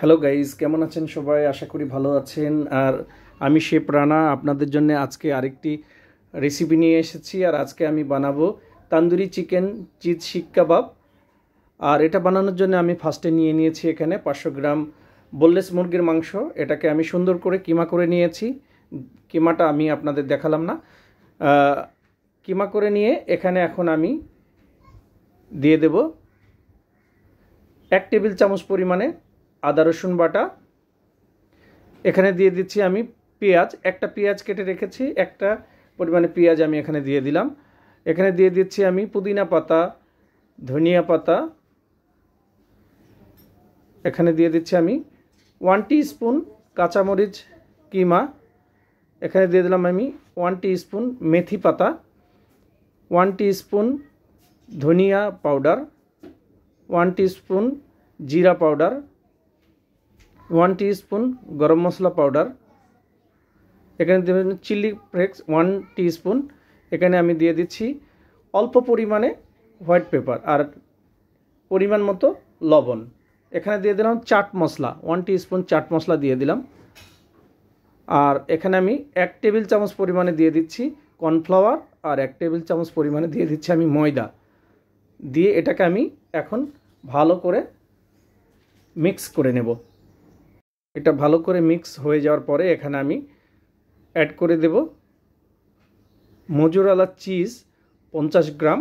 Hello guys, কেমন আছেন সবাই? আশা করি ভালো আছেন। আর আমি শেফ রানা আপনাদের জন্য আজকে আরেকটি রেসিপি নিয়ে এসেছি। আর আজকে আমি বানাবো তান্দুরি চিকেন চিজ শিক কাবাব। আর এটা বানানোর জন্য আমি ফার্স্টে নিয়ে নিয়েছি এখানে 500 গ্রাম বোনলেস মুরগির মাংস। এটাকে আমি সুন্দর করে কিমা করে নিয়েছি। কিমাটা আমি আপনাদের দেখালাম না। কিমা করে নিয়ে এখানে এখন আমি দিয়ে দেব 1 টেবিল চামচ পরিমাণে আদা রসুন বাটা। এখানে দিয়ে দিচ্ছি আমি পেঁয়াজ, একটা পেঁয়াজ কেটে রেখেছি, একটা পরিমাণে পেঁয়াজ আমি এখানে দিয়ে দিলাম। এখানে দিয়ে দিচ্ছি আমি পুদিনা পাতা, ধনিয়া পাতা। এখানে দিয়ে দিচ্ছি আমি 1 টিস্পুন কাঁচামরিচ কিমা। এখানে দিয়ে দিলাম আমি 1 টিস্পুন মেথি পাতা, 1 টিস্পুন ধনিয়া পাউডার, 1 টিস্পুন জিরা পাউডার, 1 টিস্পুন গরম মশলা পাউডার। এখানে দেবেন চিলি ফ্লেক্স 1 টিস্পুন। এখানে আমি দিয়ে দিচ্ছি অল্প পরিমাণে হোয়াইট পেপার আর পরিমাণ মতো লবণ। এখানে দিয়ে দিলাম চাট মশলা 1 টিস্পুন চাট মশলা দিয়ে দিলাম। আর এখানে আমি 1 টেবিল চামচ পরিমাণে দিয়ে দিচ্ছি কর্নফ্লাওয়ার আর 1 টেবিল চামচ পরিমাণে দিয়ে দিচ্ছি আমি ময়দা। দিয়ে এটাকে আমি এখন ভালো করে মিক্স করে নেব। এটা ভালো করে মিক্স হয়ে যাওয়ার পরে এখানে আমি অ্যাড করে দেব মোজোরেলা চিজ 50 গ্রাম।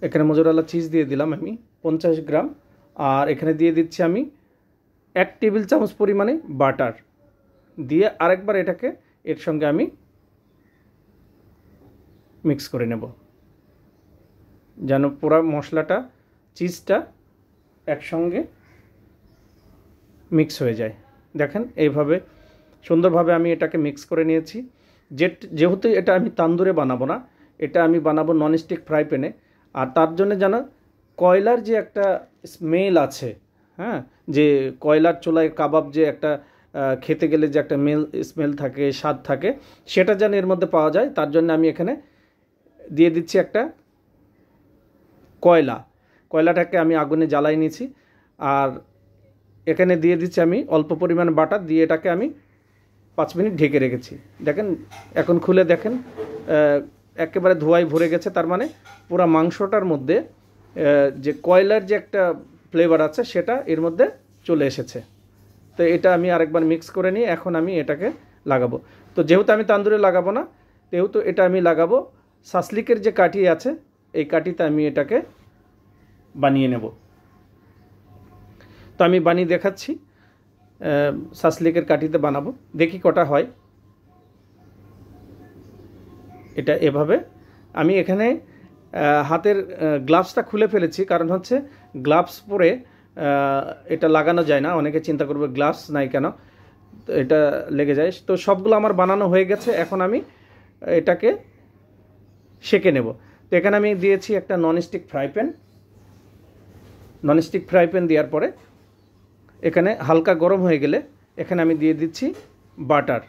এখানে মোজোরেলা চিজ দিয়ে দিলাম আমি 50 গ্রাম। আর এখানে দিয়ে দিচ্ছি আমি 1 টেবিল চামচ পরিমাণে বাটার দিয়ে আরেকবার এটাকে এর সঙ্গে আমি মিক্স করে নেব, যেন পুরো মশলাটা চিজটা একসঙ্গে মিক্স হয়ে যায়। দেখেন এইভাবে সুন্দরভাবে আমি এটাকে মিক্স করে নিয়েছি। যেহেতু এটা আমি তান্দুরে বানাবো না, এটা আমি বানাবো ননস্টিক ফ্রাই প্যানে। আর তার জন্য যেন কয়লার যে একটা স্মেল আছে, হ্যাঁ, যে কয়লার চুলায় কাবাব যে একটা খেতে গেলে যে একটা স্মেল থাকে, স্বাদ থাকে, সেটা যেন এর মধ্যে পাওয়া যায়, তার জন্য আমি এখানে দিয়ে দিচ্ছি একটা কয়লাটাকে আমি আগুনে জ্বালাই নিয়েছি। আর এখানে দিয়ে দিচ্ছি আমি অল্প পরিমাণ বাটার দিয়ে এটাকে আমি 5 মিনিট ঢেকে রেখেছি। দেখেন এখন খুলে দেখেন একেবারে ধোঁয়ায় ভরে গেছে। তার মানে পুরো মাংসটার মধ্যে যে কয়লার যে একটা ফ্লেভার আছে সেটা এর মধ্যে চলে এসেছে। তো এটা আমি আরেকবার মিক্স করে নিয়ে এখন আমি এটাকে লাগাবো। তো যেহেতু আমি তান্দুরে লাগাবো না, যেহেতু এটা আমি লাগাবো সাসলিকের যে কাঠি আছে, এই কাঠিতে আমি এটাকে বানিয়ে নেব। তো আমি বানিয়ে দেখাচ্ছি, সাসলিকের কাঠিতে বানাবো, দেখি কটা হয়। এটা এভাবে আমি এখানে হাতের গ্লাভসটা খুলে ফেলেছি, কারণ হচ্ছে গ্লাভস পরে এটা লাগানো যায় না। অনেকে চিন্তা করবে গ্লাভস নাই কেন, এটা লেগে যায়। তো সবগুলো আমার বানানো হয়ে গেছে। এখন আমি এটাকে সেঁকে নেব। তো এখানে আমি দিয়েছি একটা ননস্টিক ফ্রাই প্যান দেওয়ার পরে এখানে হালকা গরম হয়ে গেলে এখানে আমি দিয়ে দিচ্ছি বাটার।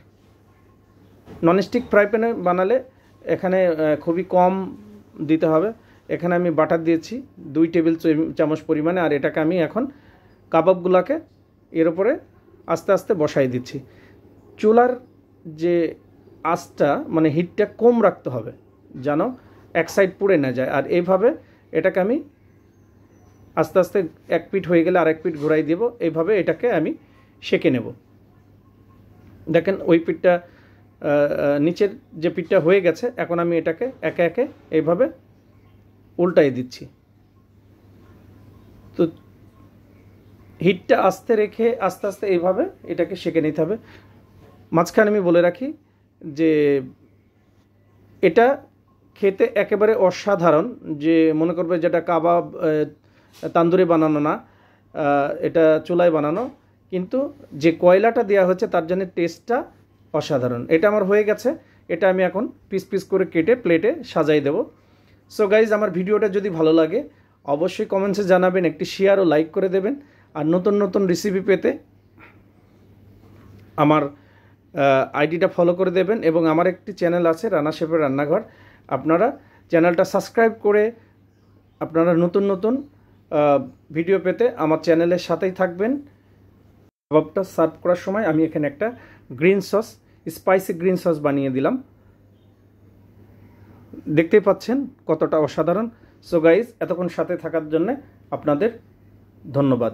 ননস্টিক ফ্রাই প্যানে বানালে এখানে খুবই কম দিতে হবে। এখানে আমি বাটার দিয়েছি 2 টেবিল চামচ পরিমাণে। আর এটাকে আমি এখন কাবাবগুলোকে এর উপরে আস্তে আস্তে বসাই দিচ্ছি। চুলার যে আঁচটা মানে হিটটা কম রাখতে হবে, যেন এক সাইড পুড়ে না যায়। আর এইভাবে এটাকে আমি আস্তে আস্তে এক পিঠ হয়ে গেলে আরেক পিঠ ঘোরাই দেব। এইভাবে এটাকে আমি সেঁকে নেব। দেখেন ওই পিঠটা নিচের যে পিঠটা হয়ে গেছে, এখন আমি এটাকে একে একে এইভাবে উল্টাই দিচ্ছি। তো হিটটা আস্তে রেখে আস্তে আস্তে এইভাবে এটাকে সেঁকে নিতে হবে। মাঝখানে আমি বলে রাখি যে এটা খেতে একেবারে অসাধারণ। যে মনে করবে যেটা কাবাব তান্দুরে বানানো না, এটা চুলায় বানানো, কিন্তু যে কয়লাটা দেওয়া হচ্ছে তার জন্য টেস্টটা অসাধারণ। এটা আমার হয়ে গেছে। এটা আমি এখন পিস পিস করে কেটে প্লেটে সাজাই দেব। সো গাইজ, আমার ভিডিওটা যদি ভালো লাগে অবশ্যই কমেন্টসে জানাবেন, একটি শেয়ার ও লাইক করে দেবেন। আর নতুন নতুন রেসিপি পেতে আমার আইডিটা ফলো করে দেবেন। এবং আমার একটি চ্যানেল আছে রানা শেফের রান্নাঘর, আপনারা চ্যানেলটা সাবস্ক্রাইব করে আপনারা নতুন নতুন ভিডিও পেতে আমার চ্যানেলের সাথেই থাকবেন। কাবাবটা সার্ভ করার সময় আমি এখানে একটা green sauce, spicy green sauce বানিয়ে দিলাম। দেখতেই পাচ্ছেন কতটা অসাধারণ। সো গাইজ, এতক্ষণ সাথে থাকার জন্য আপনাদের ধন্যবাদ।